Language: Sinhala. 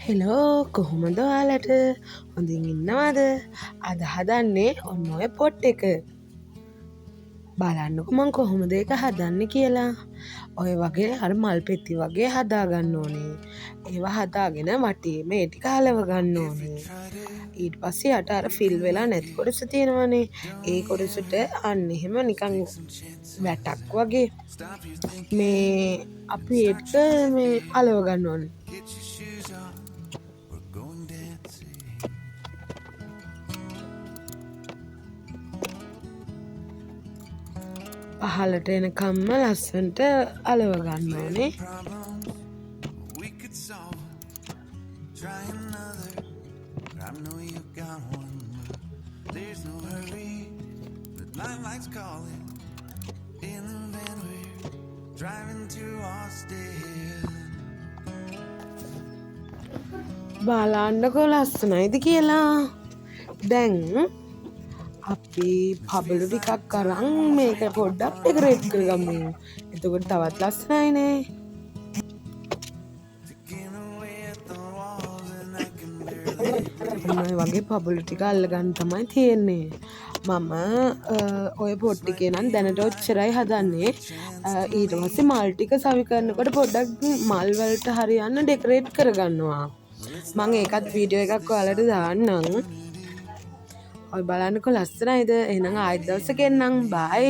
හෙලෝ කොහොමද ඔයාලට හොඳින් ඉන්නවාද අද හදන්නේ ඔන්න ඔය පොට් එක බලන්නකො මං කොහොමද ඒක හදන්න කියලා ඔය වගේ අර මල් පෙත්ති වගේ හදාගන්න ඕනේ ඒවා හදාගෙන වටේ මේ ටික හලව ගන්න ඕනේ ඊට පස්සේ යට අර ෆිල් වෙලා නැති කොටස තියෙනවනේ ඒ කොටසට අන්න එහෙම නිකන් වැටක් වගේ මේ අපි ඒක මේ අලව ගන්න ඕනේ පහලට එනකම්ම ලස්සන්ට අලව ගන්න ඕනේ බලන්නකෝ ලස්සනයිද කියලා දැන් අපි පබලු ටිකක් අරන් මේක පොඩ්ඩක් ඩෙකොරේට් කරගමු. එතකොට තවත් ලස්සනයිනේ. මේ වගේ පබලු ටික අල්ලගන්න තමයි තියෙන්නේ. මම ඔය පොට් එකේ නම් දැනට ඔච්චරයි හදන්නේ. ඊට පස්සේ මල් ටික සවි කරනකොට පොඩ්ඩක් මල් වලට හරියන්න ඩෙකොරේට් කරගන්නවා. මම ඒකත් වීඩියෝ එකක් ඔයාලට දාන්නම්. ඔය බලන්නකො ලස්සනයිද එහෙනම් ආයෙත් දවසක එන්නම් බයි